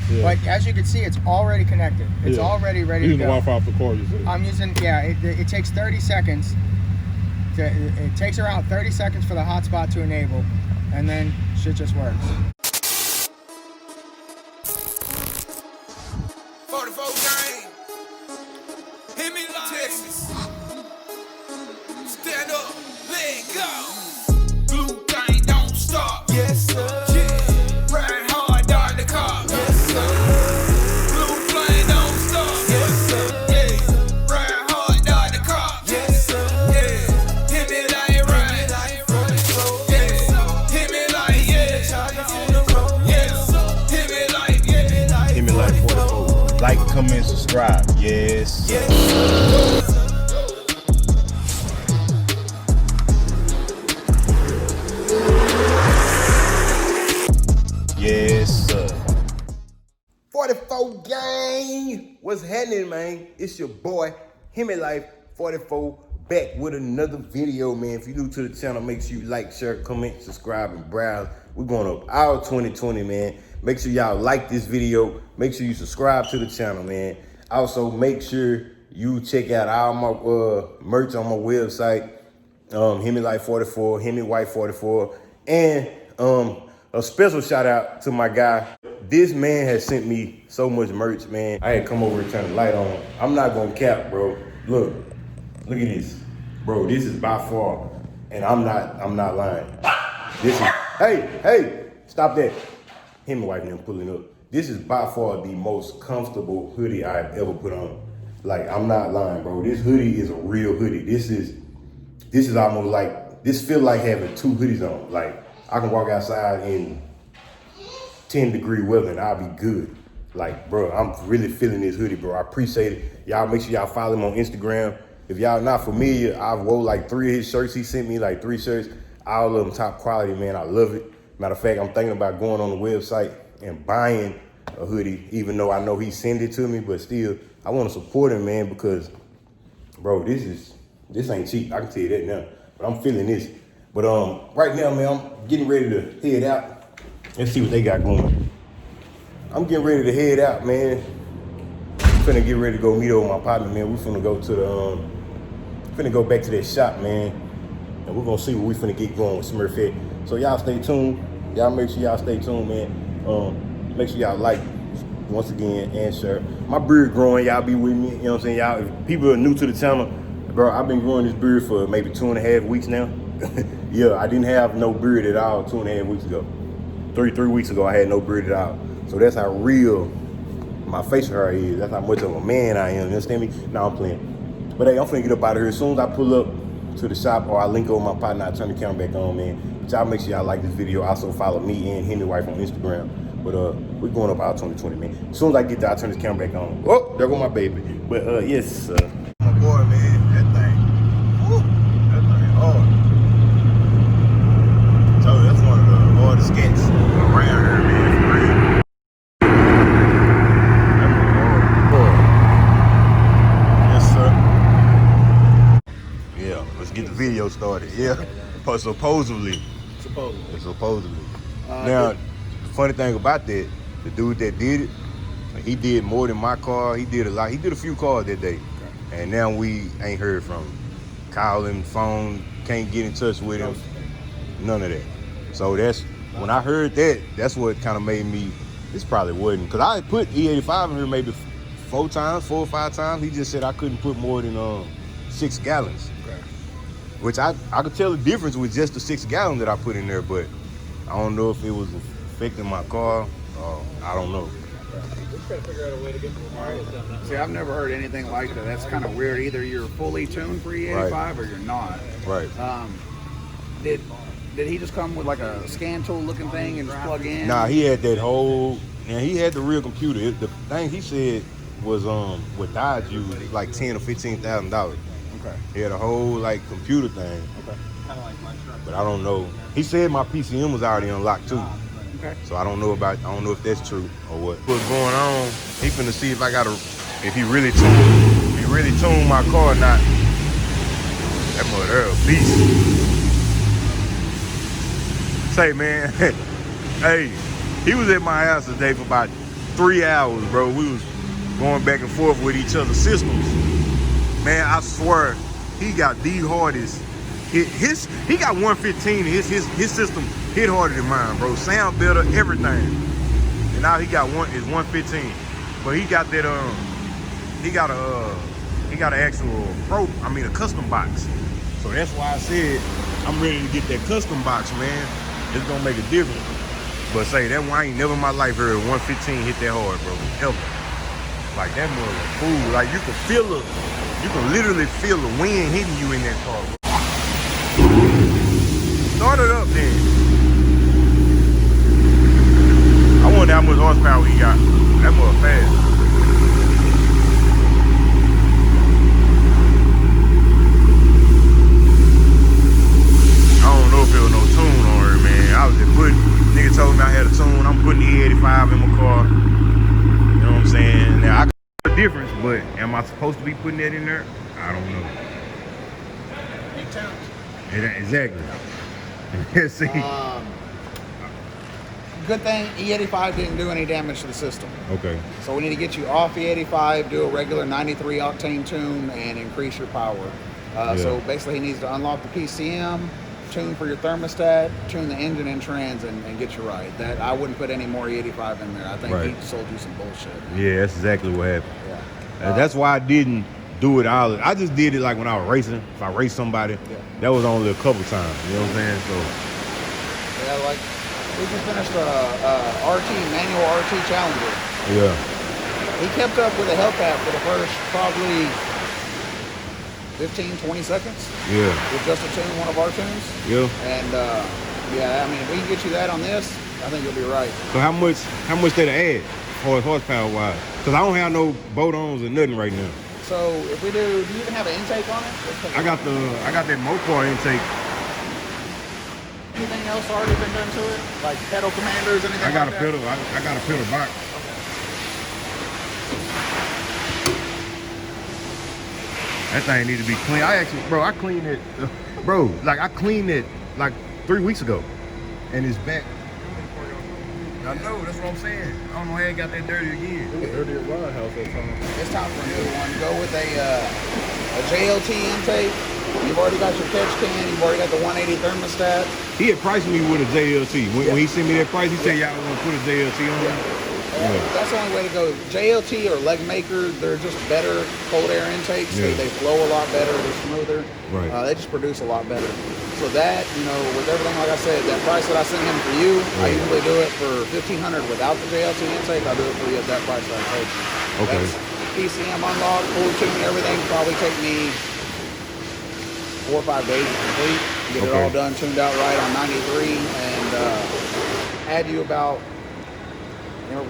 Yeah. But as you can see, it's already connected. It's already ready to go. Using the Wi-Fi off the car, you said? I'm using, yeah, it takes 30 seconds. It takes around 30 seconds for the hotspot to enable, and then shit just works. 44 gang. Hemi Texas. Stand up, let go. Blue thing don't stop. Yes, sir. Yeah. Ride hard, dart the car. Yes, sir. Blue flame don't stop. Yes, sir. Yeah. Ride hard, dart the car. Yes, sir. Yeah. Hit me like ride. Yeah. Hit me like, yeah. Yes. Hit me like, yeah. Hit me like 44. Like, comment, subscribe. Yes. Yes. Yes, sir. 44 gang. What's happening, man? It's your boy, Hemi Life 44, back with another video, man. If you're new to the channel, make sure you like, share, comment, subscribe, and browse. We're going up our 2020, man. Make sure y'all like this video. Make sure you subscribe to the channel, man. Also, make sure you check out all my merch on my website, Hemi Life 44, Hemi White 44, and a special shout out to my guy. This man has sent me so much merch, man. I had to come over and turn the light on. I'm not gonna cap, bro. Look at this, bro. This is by far, and I'm not lying. This is, hey, stop that. Him and wife and them pulling up. This is by far the most comfortable hoodie I've ever put on. Like, I'm not lying, bro. This hoodie is a real hoodie. This is almost like, this feel like having two hoodies on. Like, I can walk outside in 10-degree weather and I'll be good. Like, bro, I'm really feeling this hoodie, bro. I appreciate it. Y'all make sure y'all follow him on Instagram. If y'all not familiar, I've wore like 3 of his shirts. He sent me like 3 shirts. All of them top quality, man. I love it. Matter of fact, I'm thinking about going on the website and buying a hoodie, even though I know he sent it to me, but still, I want to support him, man, because, bro, this ain't cheap. I can tell you that now, but I'm feeling this. But right now, man, I'm getting ready to head out. Let's see what they got going. I'm getting ready to head out, man. I'm finna get ready to go meet over my partner, man. We finna go to the, finna go back to that shop, man. And we're gonna see what we finna get going with Smurfette. So y'all stay tuned. Y'all make sure y'all stay tuned, man. Make sure y'all like, once again, and share. My beard growing, y'all be with me, you know what I'm saying? Y'all, if people are new to the channel, bro, I've been growing this beard for maybe 2.5 weeks now. Yeah, I didn't have no beard at all 2.5 weeks ago. Three weeks ago, I had no beard at all. So that's how real my facial hair is. That's how much of a man I am, you understand me? No, I'm playing. But hey, I'm finna get up out of here. As soon as I pull up to the shop or I link over my partner, I turn the camera back on, man. But y'all make sure y'all like this video. Also follow me and Hemi Wife on Instagram. But we're going up our 2020, man. As soon as I get there, I turn this camera back on. Oh, there go my baby. But yes, my boy, man, that thing, woo, that thing hard. So that's one of the hardest skits around here, man, for real. Yes, sir. Yeah, let's get the video started. Yeah, supposedly. Now, the funny thing about that, the dude that did it, he did more than my car. He did a lot. He did a few cars that day. And now we ain't heard from him. Calling, phone, can't get in touch with him. None of that. So that's, when I heard that, that's what kind of made me, this probably wasn't. Because I put E85 in here maybe 4 or 5 times. He just said I couldn't put more than 6 gallons. Okay. Which I could tell the difference with just the 6 gallons that I put in there, but I don't know if it was affecting my car. I don't know. Just gotta figure out a way to get more miles done. See, I've never heard anything like that. That's kind of weird. Either you're fully tuned for E85 right, or you're not. Right. Did he just come with like a scan tool looking thing and just plug in? Nah, he had that whole, and he had the real computer. The thing he said was what Dodge used like $10,000 or $15,000. Okay. He had a whole like computer thing. Okay. Kind of like my truck. But I don't know. He said my PCM was already unlocked too. Okay. So I don't know if that's true or what. What's going on? He finna see if if he really tuned my car or not. That mother there a beast. Say, man, hey, he was at my house today for about 3 hours, bro. We was going back and forth with each other's systems. Man, I swear, he got the hardest. He got 115. His system hit harder than mine, bro. Sound better, everything. And now he got 115. But he got that he got an actual a custom box. So that's why I said I'm ready to get that custom box, man. It's gonna make a difference. But say that one, I ain't never in my life heard 115 hit that hard, bro. Ever. Like that mother fool. Like you can literally feel the wind hitting you in that car, bro. Start it up then. I wonder how much horsepower he got. That mother fast. I don't know if there was no tune on her, man. I was just putting, nigga told me I had a tune. I'm putting the E85 in my car. You know what I'm saying? Now I can tell the difference, but am I supposed to be putting that in there? I don't know. Exactly. See? Good thing E85 didn't do any damage to the system. Okay. So we need to get you off E85, do a regular 93 octane tune, and increase your power. So basically he needs to unlock the PCM, tune for your thermostat, tune the engine and trans, and get you right. That I wouldn't put any more E85 in there. I think he sold you some bullshit. Yeah, that's exactly what happened. Yeah. That's why I didn't do it all. I just did it like when I was racing. If I raced somebody, that was only a couple times. You know what I'm saying? So yeah, like we just finished a manual RT Challenger. Yeah. He kept up with a Hellcat for the first probably 15-20 seconds. Yeah. With just a tune, one of our tunes. Yeah. And yeah, I mean, if we can get you that on this, I think you'll be right. So how much did I add horsepower wise? Because I don't have no bolt-ons or nothing right now. So if we do you even have an intake on it? I got that Mopar intake. Anything else already been done to it? Like pedal commanders, anything I got like a pedal. I got a pedal box. Okay. That thing need to be clean. I cleaned it, bro. Like I cleaned it like 3 weeks ago, and it's back. I know, that's what I'm saying. I don't know how it got that dirty again. It was dirty at Rod House that time. It's time for a new one. Go with a JLT intake. You've already got your catch can. You've already got the 180 thermostat. He had priced me with a JLT. When he sent me that price, he said, y'all want to put a JLT on it? That's the only way to go. JLT or leg maker, they're just better cold air intakes. They flow a lot better. They're smoother. Right. They just produce a lot better. So that, with everything, like I said, that price that I sent him for you, I usually do it for $1,500 without the JLT intake. I do it for you at that price that I told you. Okay. That's PCM unlock, full tune, everything. Probably take me 4 or 5 days to complete. Get it all done, tuned out right on 93, and add you about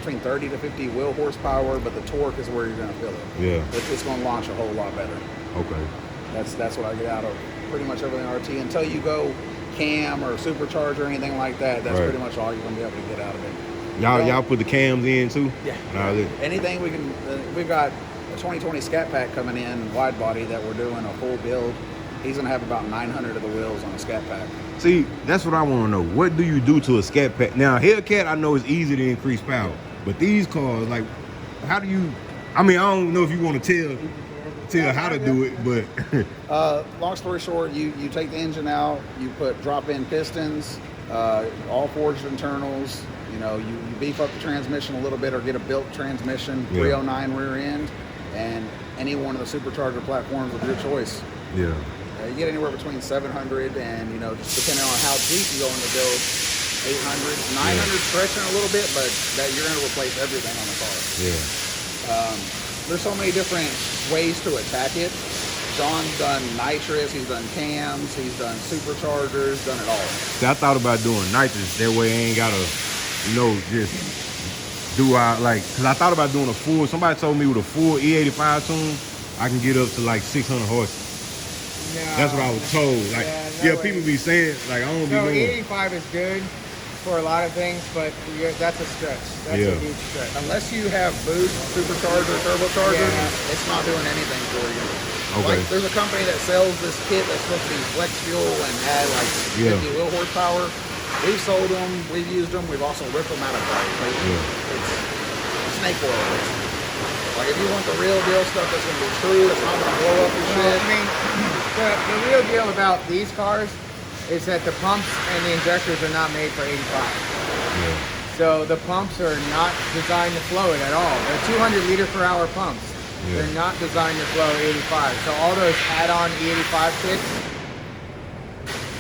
between 30 to 50 wheel horsepower, but the torque is where you're going to feel it. Yeah. It's going to launch a whole lot better. Okay. That's what I get out of pretty much everything RT. Until you go cam or supercharger or anything like that, that's pretty much all you're going to be able to get out of it. Y'all put the cams in too? Yeah. Anything we can. We've got a 2020 Scat Pack coming in, wide body, that we're doing a full build. He's going to have about 900 of the wheels on a Scat Pack. See, that's what I want to know. What do you do to a Scat Pack? Now, Hellcat, I know it's easy to increase power. But these cars, like, how do you... I mean, I don't know if you want to tell how to do it, but... long story short, you take the engine out, you put drop-in pistons, all forged internals, you beef up the transmission a little bit or get a built transmission, 309 rear end, and any one of the supercharger platforms of your choice. Yeah. You get anywhere between 700 and, just depending on how deep you go in the build, 800, 900 stretching a little bit, but that you're going to replace everything on the car. Yeah. There's so many different ways to attack it. John's done nitrous, he's done cams, he's done superchargers, done it all. See, I thought about doing nitrous. That way I ain't got to, just because I thought about doing a full, somebody told me with a full E85 tune, I can get up to like 600 horses. No, that's what I was told. Like, people be saying, like, I don't be doing. E85 is good for a lot of things, but that's a stretch. That's a huge stretch. Unless you have boost, supercharger, turbocharger, it's not doing anything for you. Okay. Like, there's a company that sells this kit that's supposed to be flex fuel and add like 50 wheel horsepower. We've sold them, we've used them, we've also ripped them out of price. Like, it's snake oil. Like if you want the real deal stuff that's gonna be true, it's not gonna blow up and Well, shit. I mean, the real deal about these cars is that the pumps and the injectors are not made for 85. Yeah. So the pumps are not designed to flow it at all. They're 200 liter per hour pumps. Yeah. They're not designed to flow 85. So all those add-on E85 kits,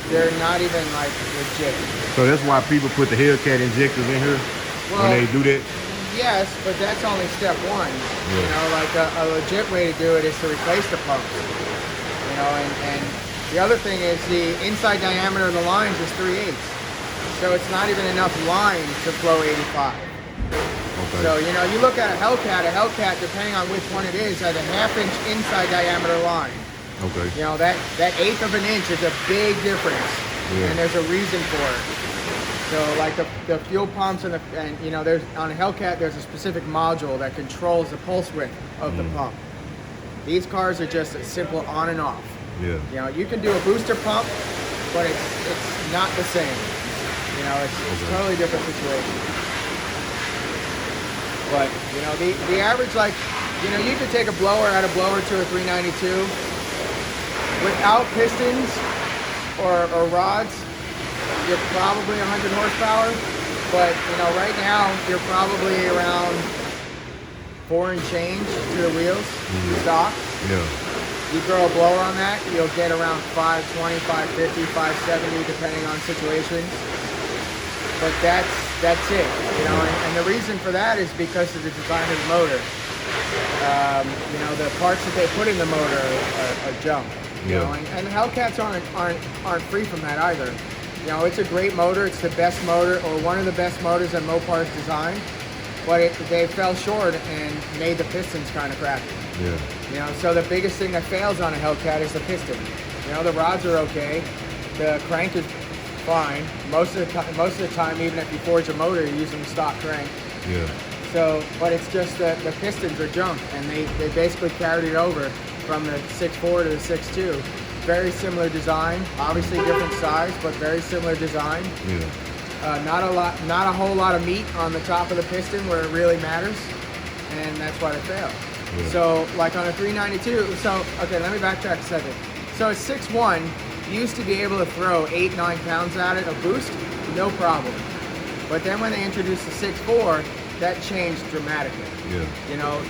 they're not even like legit. So that's why people put the Hellcat injectors in here Well, when they do that. Yes, but that's only step one. Yeah. You know, like a legit way to do it is to replace the pumps. You know, and the other thing is the inside diameter of the lines is 3/8. So it's not even enough line to flow 85. Okay. So, you know, you look at a Hellcat, depending on which one it is, has a 1/2 inch inside diameter line. Okay. You know, that 1/8 of an inch is a big difference. Yeah. And there's a reason for it. So like the fuel pumps and you know, there's on a Hellcat there's a specific module that controls the pulse width of the pump. These cars are just a simple on and off. Yeah. You know, you can do a booster pump, but it's not the same. You know, it's a totally different situation. But you know, the average, like, you know, you could take a blower, add a blower to a 392 without pistons or rods. You're probably 100 horsepower, but you know, right now you're probably around 4 and change to the wheels, stock. Yeah. You throw a blower on that, you'll get around 520, 550, 570, depending on situations. But that's it, you know. And the reason for that is because of the design of the motor. You know, the parts that they put in the motor are junk. You know, and Hellcats aren't free from that either. You know, it's a great motor. It's the best motor, or one of the best motors that Mopar's designed. But they fell short and made the pistons kind of crappy. Yeah. You know, so the biggest thing that fails on a Hellcat is the piston. You know, the rods are okay. The crank is fine. Most of the time, even if you forge a motor, you're using the stock crank. Yeah. So, but it's just that the pistons are junk, and they basically carried it over from the 6.4 to the 6.2. Very similar design, obviously different size, but very similar design. Yeah. Not a whole lot of meat on the top of the piston where it really matters, and that's why they fail. Yeah. So, like on a 392, so okay, let me backtrack a second. So a 6.1 used to be able to throw 8-9 pounds at it, a boost, no problem. But then when they introduced the 6.4, that changed dramatically. Yeah. You know,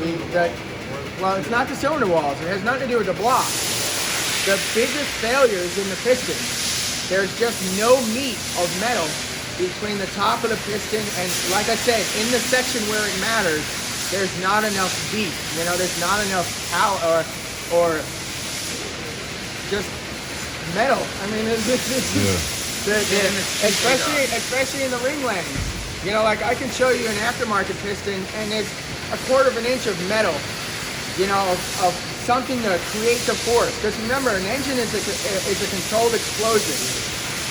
well, it's not the cylinder walls. It has nothing to do with the block. The biggest failures in the piston, there's just no meat of metal between the top of the piston and, like I said, in the section where it matters, there's not enough beat. You know, there's not enough power or just metal. I mean, especially in the ring landings. You know, like I can show you an aftermarket piston, and it's 1/4 inch of metal. You know, of something to create the force. Because remember, an engine is a controlled explosion.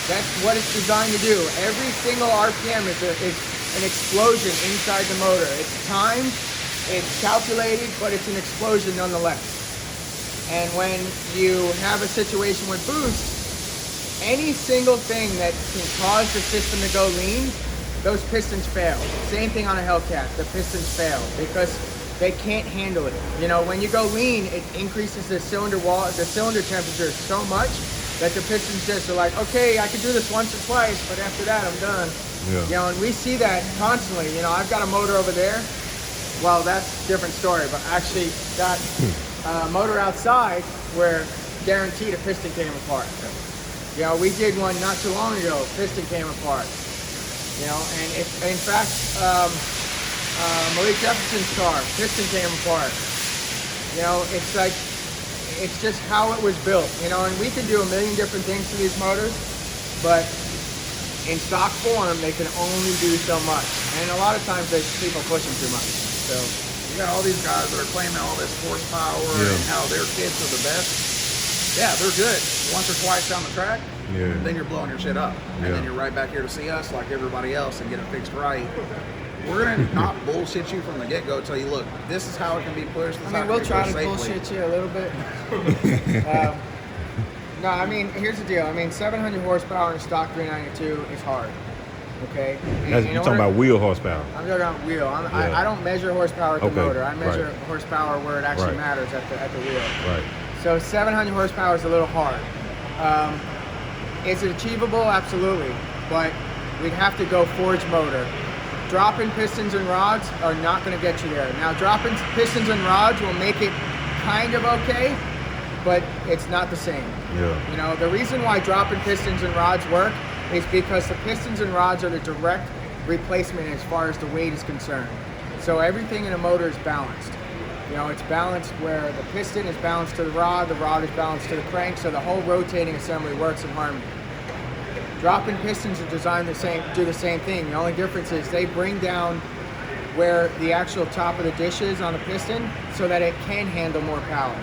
That's what it's designed to do. Every single RPM is an explosion inside the motor. It's timed, it's calculated, but it's an explosion nonetheless. And when you have a situation with boost, any single thing that can cause the system to go lean, those pistons fail. Same thing on a Hellcat, the pistons fail because they can't handle it. You know, when you go lean, it increases the cylinder temperature so much that the pistons just are like, okay, I can do this once or twice, but after that, I'm done. Yeah. You know, and we see that constantly. You know, I've got a motor over there. Well, that's a different story, but actually got a motor outside where guaranteed a piston came apart. You know, we did one not too long ago, piston came apart. You know, and in fact, Malik Jefferson's car, piston came apart. You know, it's like, it's just how it was built, you know, and we can do a million different things to these motors, but in stock form, they can only do so much. And a lot of times people push them too much, so. You got all these guys that are claiming all this horsepower and how their kits are the best. Yeah, they're good once or twice down the track. Yeah. Then you're blowing your shit up. Yeah. And then you're right back here to see us like everybody else and get it fixed right. We're gonna not bullshit you from the get-go. Tell you, look, this is how it can be pushed. I mean, we'll try to bullshit you a little bit. No, I mean, here's the deal. I mean, 700 horsepower in stock 392 is hard. Okay. You're talking about wheel horsepower. I'm talking about wheel. Yeah. I don't measure horsepower at the Okay, motor. I measure right. horsepower where it actually Right. matters at the wheel. Right. So 700 horsepower is a little hard. Is it achievable? Absolutely. But we'd have to go forged motor. Dropping pistons and rods are not going to get you there. Now, dropping pistons and rods will make it kind of okay, but it's not the same. Yeah. You know, the reason why dropping pistons and rods work is because the pistons and rods are the direct replacement as far as the weight is concerned. So everything in a motor is balanced. You know, it's balanced where the piston is balanced to the rod is balanced to the crank, so the whole rotating assembly works in harmony. Drop-in pistons are designed the same, do the same thing. The only difference is they bring down where the actual top of the dish is on the piston so that it can handle more power,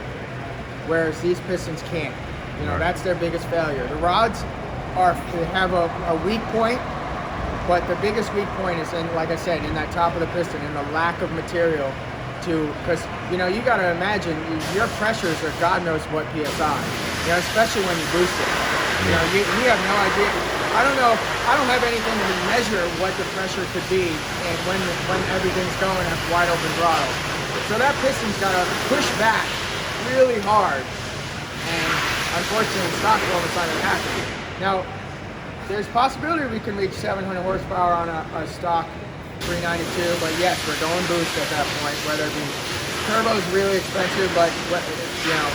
whereas these pistons can't. You know, that's their biggest failure. The rods have a weak point, but the biggest weak point is in, like I said, in that top of the piston, in the lack of material because, you know, you got to imagine your pressures are God knows what PSI, you know, especially when you boost it. You know, you have no idea. I don't know. I don't have anything to measure what the pressure could be and when everything's going at wide open throttle. So that piston's got to push back really hard, and unfortunately, in stock form, it's not going to happen. Now, there's possibility we can reach 700 horsepower on a stock 392, but yes, we're going boost at that point. Whether it be turbo's really expensive, but you know,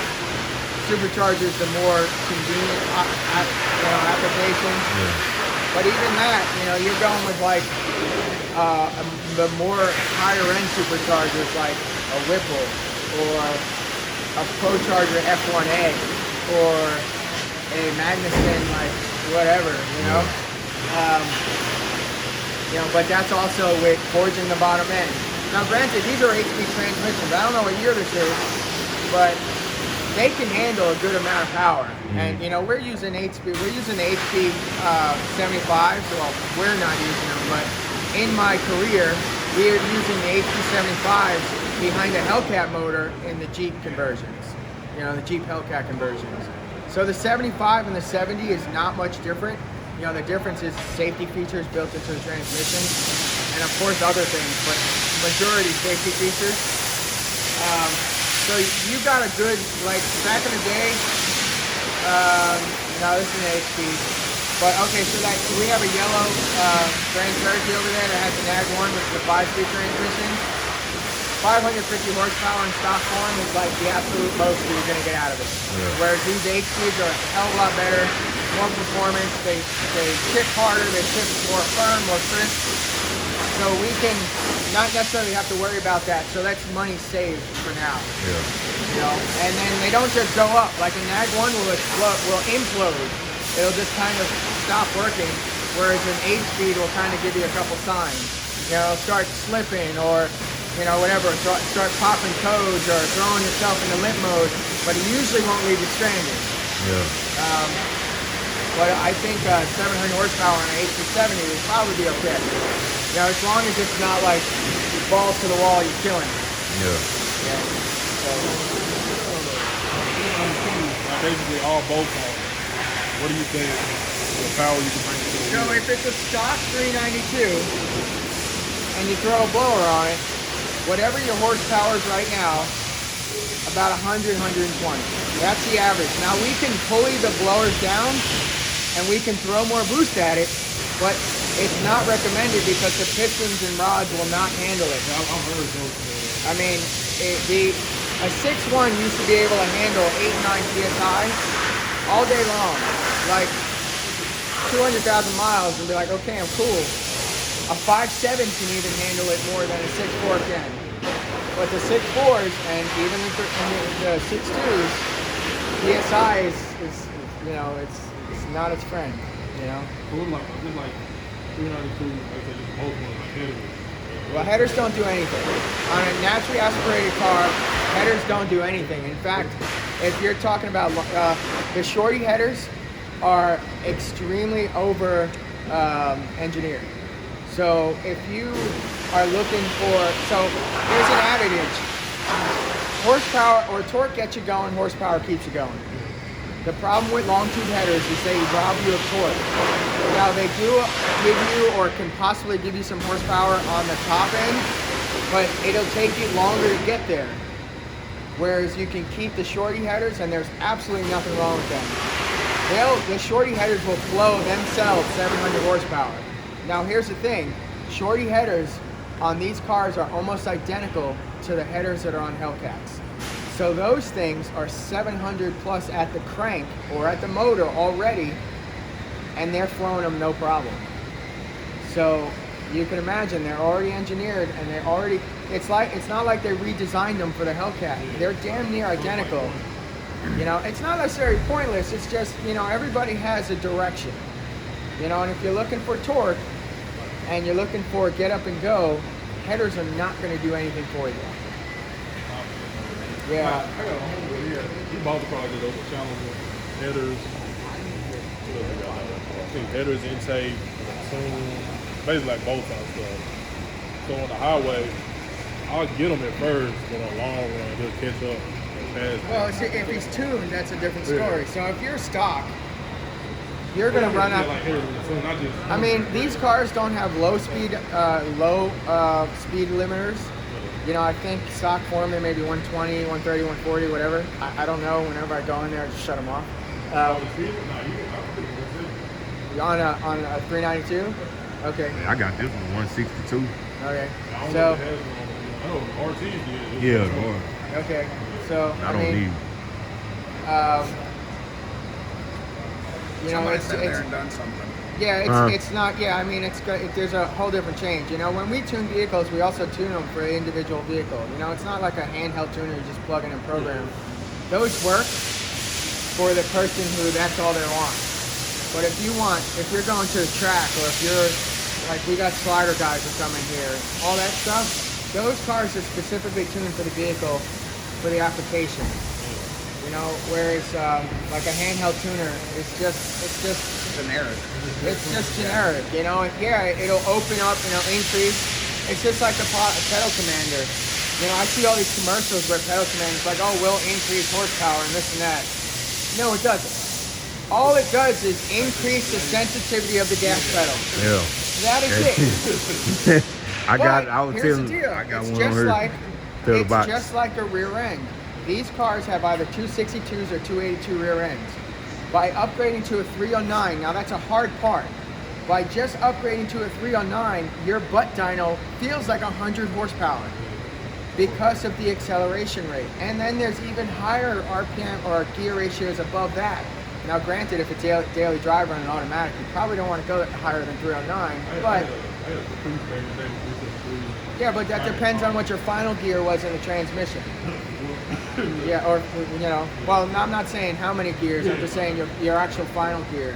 superchargers the more convenient application. Yeah. But even that, you know, you're going with like the more higher end superchargers like a Whipple or a ProCharger F1A or a Magnuson, like whatever, you know. You know, but that's also with forging the bottom end. Now, granted, these are 8-speed transmissions. I don't know what year this is, but they can handle a good amount of power. And you know, we're using 8-speed. We're using the 8-speed 75s. Well, we're not using them, but in my career, we are using the 8-speed 75s behind a Hellcat motor in the Jeep conversions. You know, the Jeep Hellcat conversions. So the 75 and the 70 is not much different. You know, the difference is safety features built into the transmission, and of course other things, but majority safety features. So you got a good, like back in the day, no, this is an 8-speed, but okay, so that we have a yellow Grand Cherokee over there that has an Ag 1 with the 5-speed transmission. 550 horsepower in stock form is like the absolute most you're going to get out of it. Yeah. Whereas these 8-speeds are a hell of a lot better, more performance, they kick harder, they kick more firm, more crisp. So we can not necessarily have to worry about that. So that's money saved for now. Yeah. You know, and then they don't just go up. Like an Ag 1 will implode. It'll just kind of stop working. Whereas an 8-speed will kind of give you a couple signs. You know, start slipping or, you know, whatever, start popping codes or throwing yourself into limp mode, but it usually won't leave you stranded. Yeah. But I think 700 horsepower on an 870 would probably be okay. You know, as long as it's not like balls to the wall, you're killing it. Yeah. So. Basically all bolt cars. What do you think the power you can bring to the So if it's a stock 392 and you throw a blower on it, whatever your horsepower is right now, about 100, 120. That's the average. Now we can pulley the blowers down and we can throw more boost at it, but it's not recommended because the pistons and rods will not handle it. I've heard those. I mean, a 6.1 used to be able to handle 8-9 PSI all day long. Like 200,000 miles and be like, okay, I'm cool. A 5.7 can even handle it more than a 6.4 can. But the 6.4s and even the 6.2s, PSI is you know, it's not its friend, you know. Just like 392, like just both like headers. Well, headers don't do anything. On a naturally aspirated car, headers don't do anything. In fact, if you're talking about the shorty headers are extremely over engineered. So if you are looking for, so there's an adage, horsepower or torque gets you going, horsepower keeps you going. The problem with long tube headers is they rob you of torque. Now they do give you, or can possibly give you, some horsepower on the top end, but it'll take you longer to get there. Whereas you can keep the shorty headers, and there's absolutely nothing wrong with them. The shorty headers will flow themselves 700 horsepower. Now here's the thing, shorty headers on these cars are almost identical to the headers that are on Hellcats. So those things are 700 plus at the crank or at the motor already, and they're flowing them no problem. So you can imagine they're already engineered, and they're already, it's not like they redesigned them for the Hellcat. They're damn near identical. You know, it's not necessarily pointless, it's just, you know, everybody has a direction. You know, and if you're looking for torque and you're looking for get up and go, headers are not going to do anything for you. Yeah. I got a homeboy here. He bought the car just over challenge headers. I think headers, intake, basically like both sides stuff. So on the highway, I'll get him at first, but on long run, he'll catch up and pass. Well, see, if he's tuned, that's a different story. So if you're stock, you're gonna run up. I mean, these cars don't have low speed limiters. You know, I think stock Foreman maybe 120, 130, 140, whatever. I don't know. Whenever I go in there, I just shut them off. On a 392. Okay. I got this one 162. Okay. So. Yeah, boy. Okay. So I don't need. You know, Somebody sat there and done something. Yeah, it's not. Yeah, I mean, there's a whole different change. You know, when we tune vehicles, we also tune them for an individual vehicle. You know, it's not like a handheld tuner you just plug in and program. Those work for the person who that's all they want. But if you're going to the track, or if you're like, we got slider guys that come in here, all that stuff, those cars are specifically tuned for the vehicle, for the application. You know, whereas like a handheld tuner, it's just Generic. It's just generic, you know. And yeah, it'll open up and it'll increase. It's just like a pedal commander. You know, I see all these commercials where pedal commanders like, oh, we'll increase horsepower and this and that. No, it doesn't. All it does is increase the sensitivity of the gas pedal. Yeah. That is it. I was here's telling the deal. I got It's one just on like here. it's just like a rear end. These cars have either 262s or 282 rear ends. By upgrading to a 309, now that's a hard part. By just upgrading to a 309, your butt dyno feels like 100 horsepower because of the acceleration rate. And then there's even higher RPM or gear ratios above that. Now granted, if it's daily drive running automatic, you probably don't want to go higher than 309, but yeah, but that depends on what your final gear was in the transmission. Yeah, or, you know, well, I'm not saying how many gears, I'm just saying your actual final gear.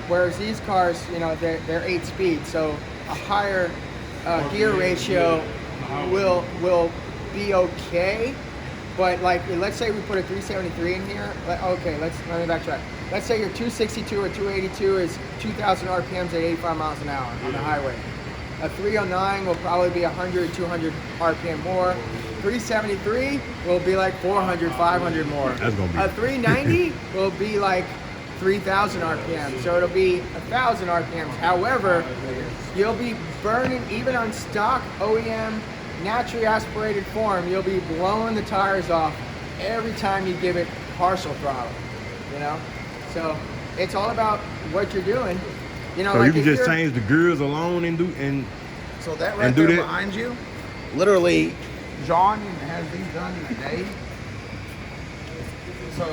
Whereas these cars, you know, they're 8 speed, so a higher gear ratio will be okay. But like, let's say we put a 373 in here. Okay, let me backtrack. Let's say your 262 or 282 is 2,000 RPMs at 85 miles an hour on the highway. A 309 will probably be 100, 200 RPM more. 373 will be like 400, 500 more. That's gonna be a 390 will be like 3,000 RPM. So it'll be 1,000 RPMs. However, you'll be burning, even on stock OEM naturally aspirated form, you'll be blowing the tires off every time you give it partial throttle. You know, so it's all about what you're doing. You know, so like you can just change the gears alone and do and. So that right there behind you, literally, John has these done in a day. So,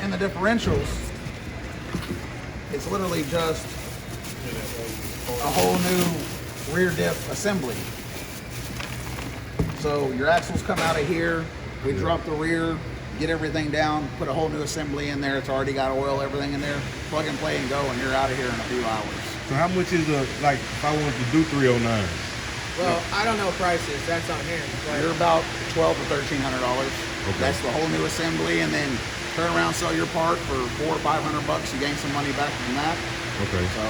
in the differentials, it's literally just a whole new rear diff assembly. So your axles come out of here, we drop the rear, get everything down, put a whole new assembly in there. It's already got oil, everything in there. Plug and play and go, and you're out of here in a few hours. So how much is like if I wanted to do 309? Well, I don't know prices. That's on him. You're about $1,200 to $1,300. Okay. That's the whole new assembly, and then turn around, sell your part for $400 or $500. You gain some money back from that. Okay. So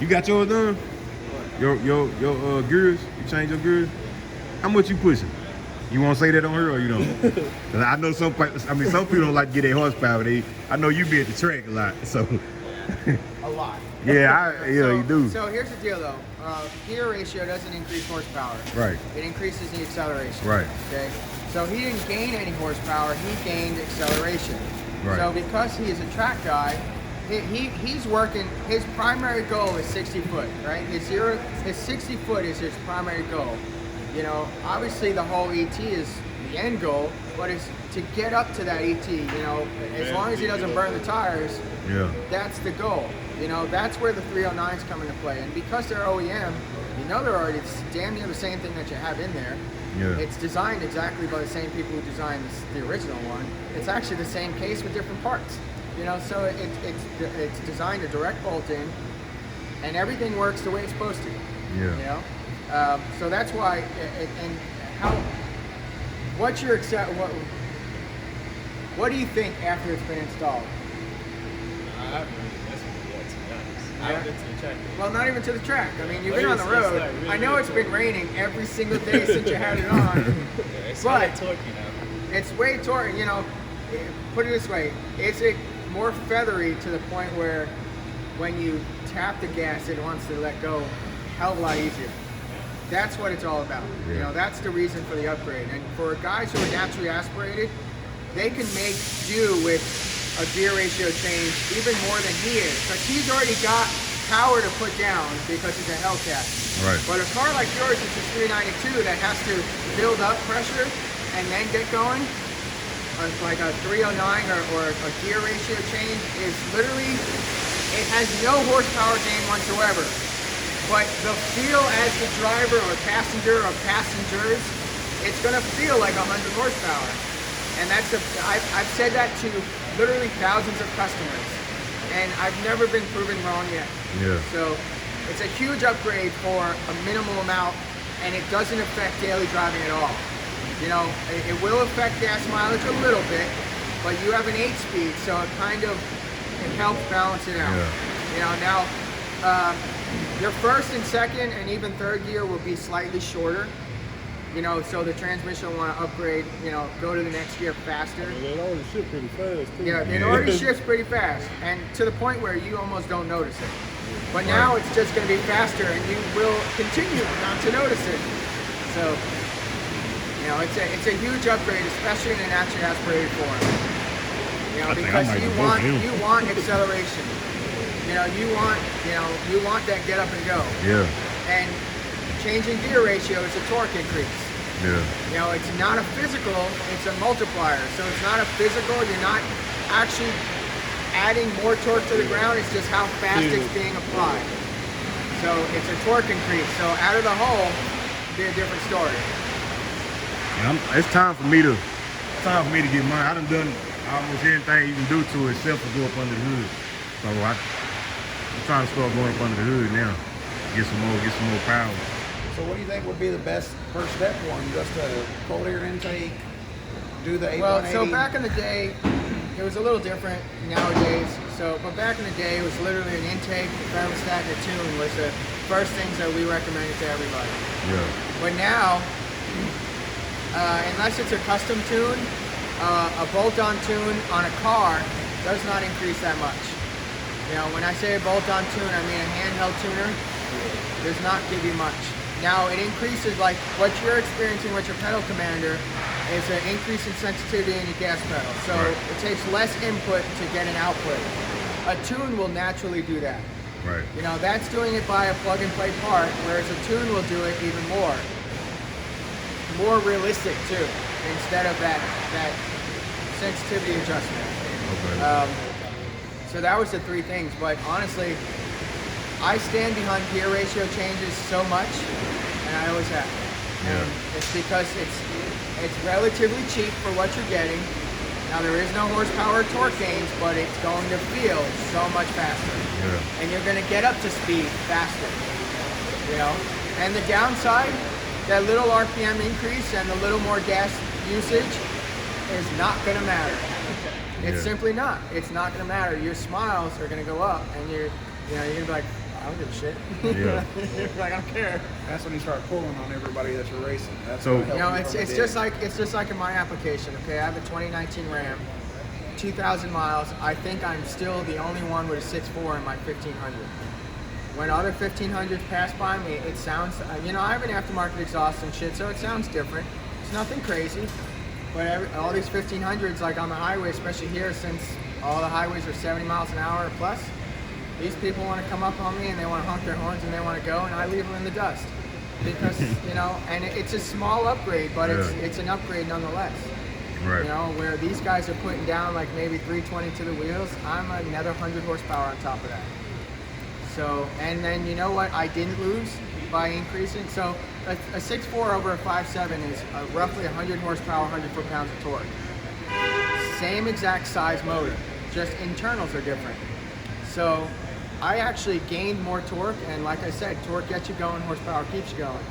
you got yours done? Your gears? You change your gears? How much you pushing? You won't say that on here, or you don't? 'Cause I know some people don't like to get their horsepower. I know you be at the track a lot, so. A lot. Yeah, you do. So here's the deal, though. Gear ratio doesn't increase horsepower. Right. It increases the acceleration. Right. Okay. So he didn't gain any horsepower. He gained acceleration. Right. So because he is a track guy, he's working. His primary goal is 60 foot. Right. His 60 foot is his primary goal. You know, obviously the whole ET is the end goal, but it's to get up to that ET. You know, as long as he doesn't burn the tires. Yeah. That's the goal. You know, that's where the 309s come into play. And because they're OEM, you know they're already damn near the same thing that you have in there. Yeah. It's designed exactly by the same people who designed the original one. It's actually the same case with different parts. You know, so it's designed to direct bolt in, and everything works the way it's supposed to. Yeah. You know, so that's why. And how? What's your what do you think after it's been installed? I haven't really messed with it yet, to be honest. I haven't been to the track yet. Well, not even to the track. I mean, you've But been on the it's road. like really, I know really it's been torquey. raining every single day since you had it on. Yeah, it's But- really torquey now. It's way torquey, you know. Put it this way, is it more feathery to the point where when you tap the gas, it wants to let go a hell of a lot easier? That's what it's all about. You Yeah. know, that's the reason for the upgrade. And for guys who are naturally aspirated, they can make do with a gear ratio change even more than he is, because he's already got power to put down because he's a Hellcat. Right. But a car like yours, it's a 392 that has to build up pressure and then get going. Like a 309 or a gear ratio change is literally, it has no horsepower gain whatsoever. But the feel as the driver or passenger or passengers, it's gonna feel like 100 horsepower. And I've said that to literally thousands of customers, and I've never been proven wrong yet. Yeah. So it's a huge upgrade for a minimal amount, and it doesn't affect daily driving at all. You know, it will affect gas mileage a little bit, but you have an 8-speed, so it helps balance it out. Yeah. You know, now your first and second and even third gear will be slightly shorter. You know, so the transmission will want to upgrade, you know, go to the next gear faster. And it already shipped pretty fast too. Yeah, it already shifts pretty fast, and to the point where you almost don't notice it. But now it's just going to be faster, and you will continue not to notice it. So, you know, it's a huge upgrade, especially in a naturally aspirated form. You know, I think because I might you go want for him. you want acceleration. You know, you want that get up and go. Yeah. And changing gear ratio is a torque increase. Yeah. You know, it's not a physical, it's a multiplier. So it's not a physical, you're not actually adding more torque to the ground, it's just how fast it's being applied. So it's a torque increase. So out of the hole, it'll be a different story. It's time for me to get mine. I done almost everything you can do to it except for go up under the hood. So I'm trying to start going up under the hood now. Get some more power. So what do you think would be the best first step for him? Just a cold air intake, do the 8180? Well, so back in the day, it was a little different nowadays. But back in the day, it was literally an intake, a thermostat, and a tune was the first things that we recommended to everybody. Yeah. But now, unless it's a custom tune, a bolt-on tune on a car does not increase that much. You know, when I say a bolt-on tune, I mean a handheld tuner does not give you much. Now it increases, like what you're experiencing with your pedal commander is an increase in sensitivity in your gas pedal. So it takes less input to get an output. A tune will naturally do that. Right. You know, that's doing it by a plug and play part, whereas a tune will do it even more realistic too, instead of that sensitivity adjustment. Okay. So that was the three things, but honestly, I stand behind gear ratio changes so much, and I always have. And it's because it's relatively cheap for what you're getting. Now there is no horsepower or torque gains, but it's going to feel so much faster. Yeah. And you're going to get up to speed faster. You know? And the downside, that little RPM increase and the little more gas usage is not going to matter. It's simply not. It's not going to matter. Your smiles are going to go up, and you're going to be like, don't give a shit. Yeah. Like, I don't care. That's when you start pulling on everybody that you're racing. That's So- gonna help You know, you it's from it's the just beginning. like in my application. Okay, I have a 2019 Ram, 2,000 miles. I think I'm still the only one with a 6.4 in my 1500. When other 1500s pass by me, it sounds. You know, I have an aftermarket exhaust and shit, so it sounds different. It's nothing crazy, but all these 1500s, like on the highway, especially here, since all the highways are 70 miles an hour or plus, these people want to come up on me and they want to honk their horns and they want to go, and I leave them in the dust. Because, you know, and it's a small upgrade, but it's an upgrade nonetheless. Right. You know, where these guys are putting down like maybe 320 to the wheels, I'm another 100 horsepower on top of that. So, and then you know what I didn't lose by increasing? So a 6.4 over a 5.7 is roughly 100 horsepower, 100 foot-pounds of torque. Same exact size motor, just internals are different. So I actually gained more torque, and like I said, torque gets you going, horsepower keeps you going.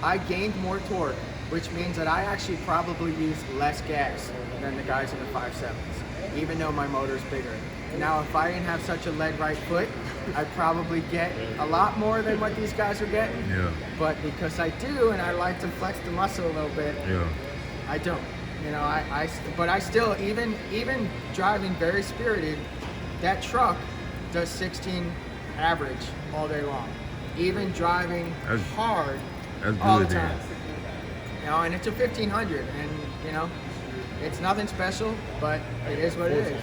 I gained more torque, which means that I actually probably use less gas than the guys in the 5.7s, even though my motor's bigger. Now, if I didn't have such a lead right foot, I'd probably get a lot more than what these guys are getting. Yeah. But because I do, and I like to flex the muscle a little bit, Yeah. I don't. You know, but I still, even driving very spirited, that truck does 16 average all day long. Even driving hard That's all the good, time. then. You know, and it's a 1500, and you know, it's nothing special, but it is what it is.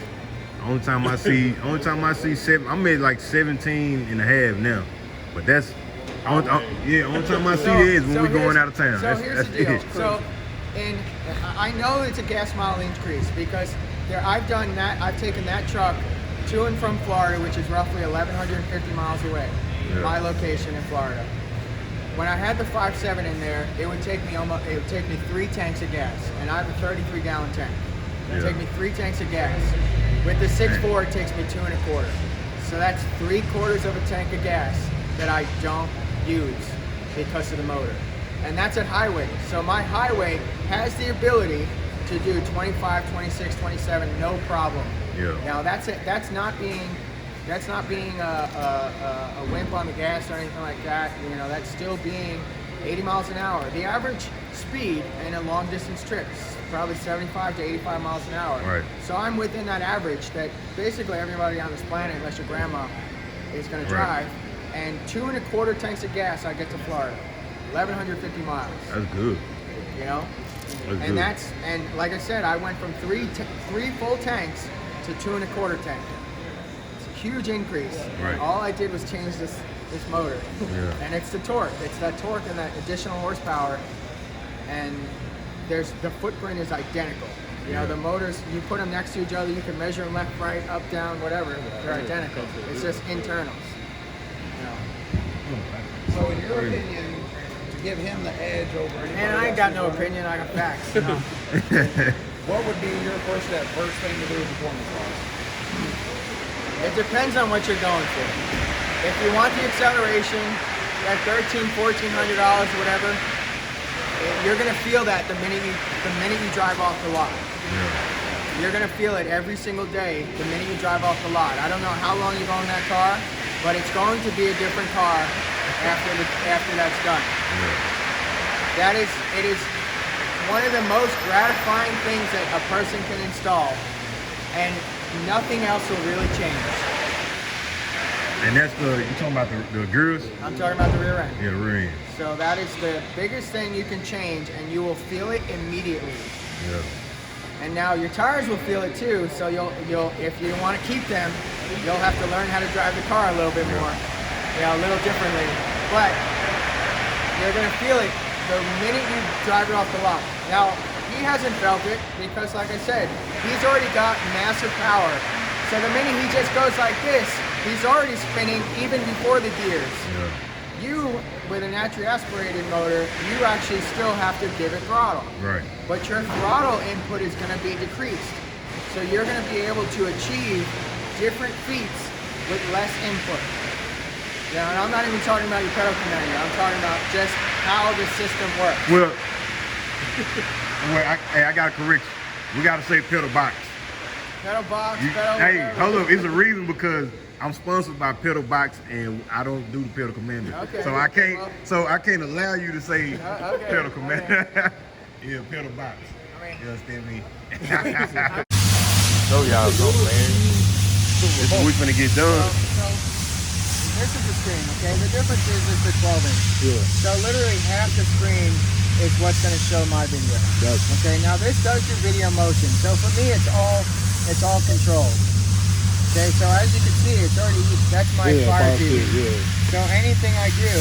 Only time I see seven, I'm at like 17 and a half now. But that's, only time I see it is when we're going out of town. So here's the deal. So, I know it's a gas mile increase because I've done that. I've taken that truck to and from Florida, which is roughly 1,150 miles away. Yeah. My location in Florida. When I had the 5.7 in there, it would take me 3 tanks of gas, and I have a 33-gallon tank. It would take me 3 tanks of gas. With the 6.4, it takes me 2 1/4. So that's 3/4 of a tank of gas that I don't use because of the motor. And that's at highway. So my highway has the ability to do 25, 26, 27, no problem. Yeah. Now that's it. That's not being a wimp on the gas or anything like that. You know, that's still being 80 miles an hour. The average speed in a long distance trip is probably 75 to 85 miles an hour. Right. So I'm within that average that basically everybody on this planet, unless your grandma, is going to drive. And 2 1/4 tanks of gas, I get to Florida. 1,150 miles. That's good. You know? That's And good. and like I said, I went from 3 full tanks to 2 1/4 tank. It's a huge increase. Right. And all I did was change this motor. Yeah. And it's the torque. It's that torque and that additional horsepower. And the footprint is identical. You know, Yeah. the motors, you put them next to each other, you can measure them left, right, up, down, whatever. They're identical. It's just internals. You know? So in your opinion, to give him the edge over anybody And I ain't else got who's no running, opinion, I got facts. You know? What would be your first thing to do performance-wise? It depends on what you're going for. If you want the acceleration, that $1,300, $1,400, whatever, you're gonna feel that the minute you drive off the lot. Yeah. You're gonna feel it every single day the minute you drive off the lot. I don't know how long you've owned that car, but it's going to be a different car after that's done. Yeah. It is one of the most gratifying things that a person can install, and nothing else will really change. And that's you're talking about the girls? I'm talking about the rear end. Yeah, rear end. So that is the biggest thing you can change, and you will feel it immediately. Yeah. And now your tires will feel it too. So you'll if you want to keep them, you'll have to learn how to drive the car a little bit more, a little differently. But you're gonna feel it the minute you drive it off the lot. Now he hasn't felt it because, like I said, he's already got massive power. So the minute he just goes like this, he's already spinning even before the gears. Yeah. You, with a naturally aspirated motor, you actually still have to give it throttle. Right. But your throttle input is going to be decreased. So you're going to be able to achieve different feats with less input. Now, and I'm not even talking about your pedal command. I'm talking about just how the system works. Well, I got to correct you. We got to say pedal box. Pedal box, Hey, whatever. hold up. It's a reason because I'm sponsored by Pedal Box and I don't do the Pedal Commander. Okay. So I can't allow you to say Okay. Pedal Commander. Yeah, Pedal Box. I mean, You understand me? Show y'all something, man. This is we finna get done. So this is the screen, okay? The difference is it's the 12-inch. Yeah. So literally half the screen is what's going to show my video. Gotcha. Okay, now this does do video motion. So for me, it's all controlled. Okay, so as you can see, it's already, that's my Fire TV. Yeah. So anything I do,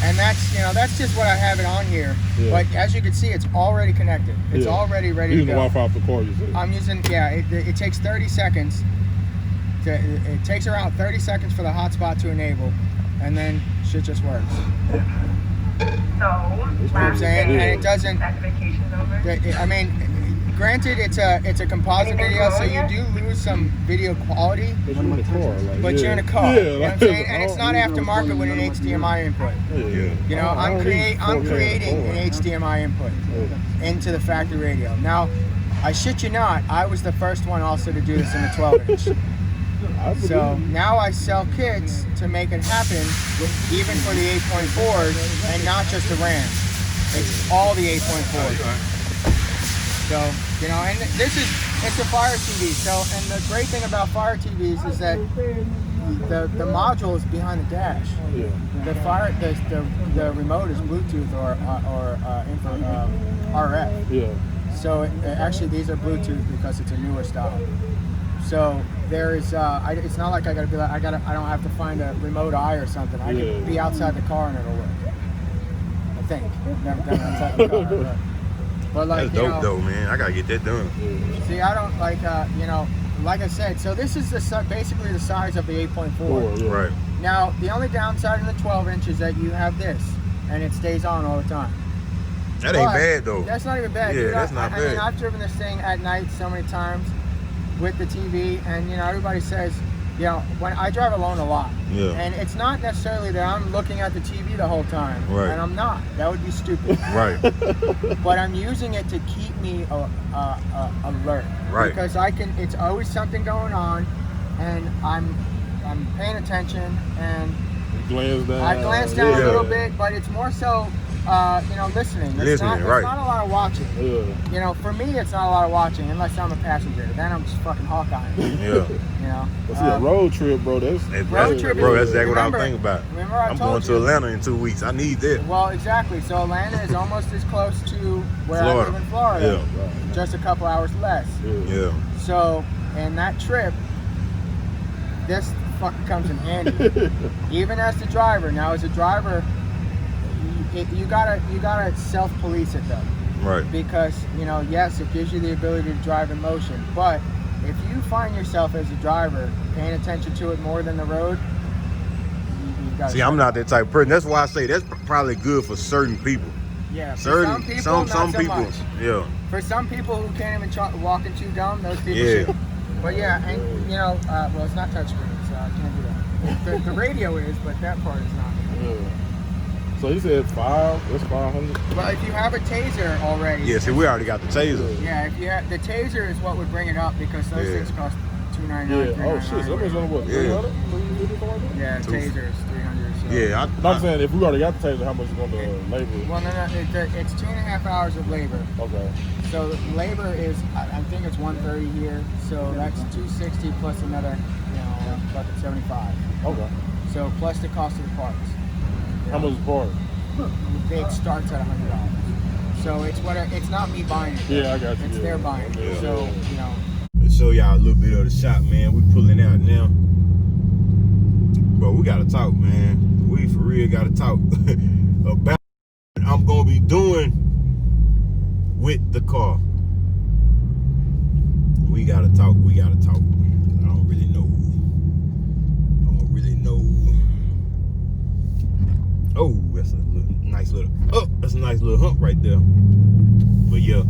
and that's, you know, that's just what I have it on here. Yeah. But as you can see, it's already connected. It's Yeah. already ready to Using the go. Wi-Fi off the car, you said. I'm using, yeah, it takes 30 seconds. It takes around 30 seconds for the hotspot to enable, and then shit just works. So, You know what I'm saying? And it doesn't, Activation's over. I mean, granted, it's a composite video, so you do lose some video quality, But you're in the car, like, but yeah. you're in a car. Yeah, You know what I'm saying? And it's not aftermarket with an HDMI input. Yeah. You know, I'm creating an HDMI input Yeah. into the factory radio. Now, I shit you not, I was the first one also to do this in a 12-inch. I believe So you. now I sell kits to make it happen, even for the 8.4s, and not just the RAM. It's all the 8.4s. So, you know, and it's a Fire TV. So, and the great thing about Fire TVs is that the module is behind the dash. Yeah. The remote is Bluetooth or RF. Yeah. So actually, these are Bluetooth because it's a newer style. So there is, it's not like I gotta be like, I don't have to find a remote eye or something. I Yeah. can be outside the car and it'll work. I think. Never done it outside the car. But like, That's you dope know, though, man. I gotta get that done. see, I don't like, you know, like I said, so this is basically the size of the 8.4. Yeah. Right. Now, the only downside in the 12-inch is that you have this, and it stays on all the time. That ain't But bad though. That's not even bad. Yeah, dude. that's not I mean, bad. I've driven this thing at night so many times with the TV, and you know, everybody says, you know, when I drive alone a lot, Yeah. and it's not necessarily that I'm looking at the TV the whole time, Right. and I'm not. That would be stupid. Right. But I'm using it to keep me alert. Right. Because it's always something going on, and I'm paying attention, and Glance down. I glance down Yeah. a little bit, but it's more so, you know, listening. It's Listening, not, right. It's not a lot of watching. Yeah. You know, for me, it's not a lot of watching unless I'm a passenger. Then I'm just fucking Hawkeye. Yeah. You know. But see, a road trip, bro, that's Road trip Bro, is- that's exactly what I was remember- thinking about. remember I I'm told going to you. Atlanta in 2 weeks. I need that. Well, exactly. So Atlanta is almost as close to where I Florida. live in Florida. Yeah. Just a couple hours less. Yeah. So, in that trip, this fucking comes in handy. Even as the driver. Now, as a driver, you gotta self-police it though. Right. Because, you know, yes, it gives you the ability to drive in motion, but if you find yourself as a driver paying attention to it more than the road, you gotta See, I'm not that type of person. That's why I say that's probably good for certain people. Yeah, for Certain some people, some not so people. much. Yeah. For some people who can't even walk and chew gum, those people Yeah. should. But yeah, and you know, well, it's not touchscreen, so I can't do that. The radio is, but that part is not. Yeah. So you said 5, that's 500. Well, if you have a taser already. Yeah, see, we already got the taser. Yeah, if you have the taser is what would bring it up because those Yeah. things cost $299. Yeah. Oh shit, so that means on what? Yeah. 300? 350, something like that? Yeah, Two. tasers $300. So. Yeah, No, I'm saying if we already got the taser, how much is going to labor? Well, no, it's 2.5 hours of labor. Okay. So labor is, I think it's 130 here. So that's 260 plus another, you know, fucking 75. Okay. So plus the cost of the parts. How much is the part? It starts at $100. So it's not me buying it. Yeah, I got you. It's yeah. their buying. Yeah. So, you know. Let's show y'all a little bit of the shop, man. We pulling out now. Bro, we gotta talk, man. We for real gotta talk about what I'm gonna be doing with the car. We gotta talk. I don't really know. Oh, that's a nice little hump right there. But yeah.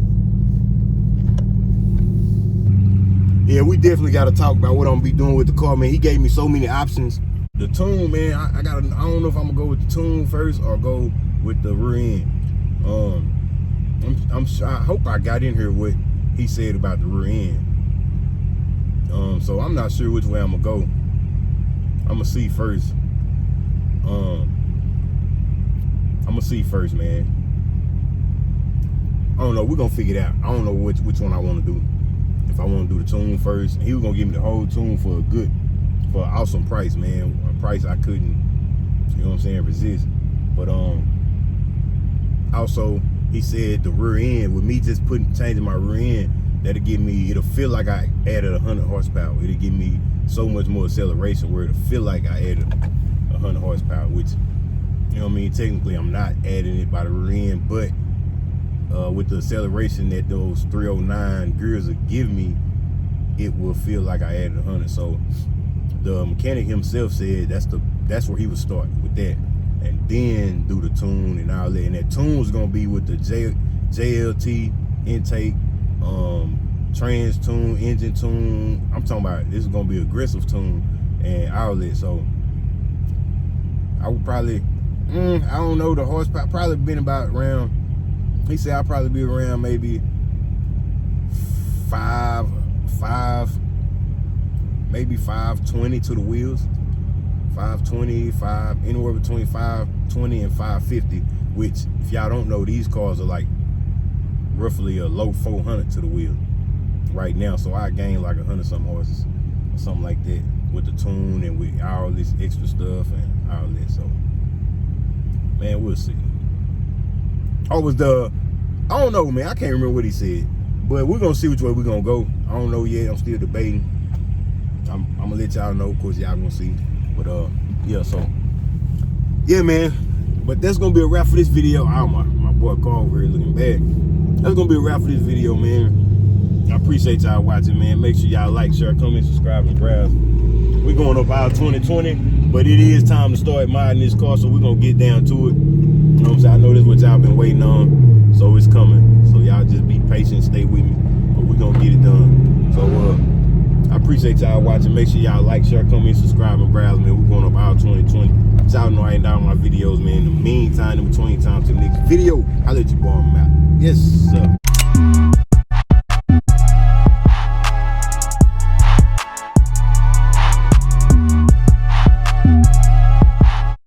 Yeah, we definitely got to talk about what I'm gonna be doing with the car, man. He gave me so many options. The tune, man, I don't know if I'm gonna go with the tune first or go with the rear end. I hope I got in here what he said about the rear end. So I'm not sure which way I'm gonna go. I'm gonna see first. I'm gonna see first, man. I don't know. We're gonna figure it out. I don't know which one I want to do. If I want to do the tune first, he was gonna give me the whole tune for an awesome price, man. A price I couldn't, you know what I'm saying, resist. But also he said the rear end, with me just changing my rear end, that'll give me, it'll feel like I added 100 horsepower. It'll give me so much more acceleration where it'll feel like I added 100 horsepower, which, you know what I mean, technically I'm not adding it by the rear end, but with the acceleration that those 309 gears will give me, it will feel like I added 100. So the mechanic himself said that's where he would start with that, and then do the tune and all that. And that tune was gonna be with the JLT intake, trans tune, engine tune. I'm talking about this is gonna be aggressive tune and outlet. So I would probably, I don't know, the horsepower probably been about around. He said I'll probably be around maybe maybe 520 to the wheels. 520, anywhere between 520 and 550, which, if y'all don't know, these cars are like roughly a low 400 to the wheel right now. So I gained like 100-something horses or something like that with the tune and with all this extra stuff and all that. So, man, we'll see. I don't know, man. I can't remember what he said, but we're gonna see which way we're gonna go. I don't know yet. I'm still debating. I'm gonna let y'all know. Of course, y'all gonna see. But yeah. So yeah, man. But that's gonna be a wrap for this video. Oh, my boy Carl over here looking bad. That's gonna be a wrap for this video, man. I appreciate y'all watching, man. Make sure y'all like, share, comment, subscribe, and browse. We're going up our 2020, but it is time to start modding this car, so we're gonna get down to it. You know what I'm saying? I know this is what y'all been waiting on, so it's coming. So y'all just be patient, stay with me, but we're gonna get it done. So I appreciate y'all watching. Make sure y'all like, share, comment, subscribe, and browse, man. We're going up our 2020. Y'all know I ain't down my videos, man. In the meantime, in between time, to the next video, I'll let you boy them out. Yes, sir.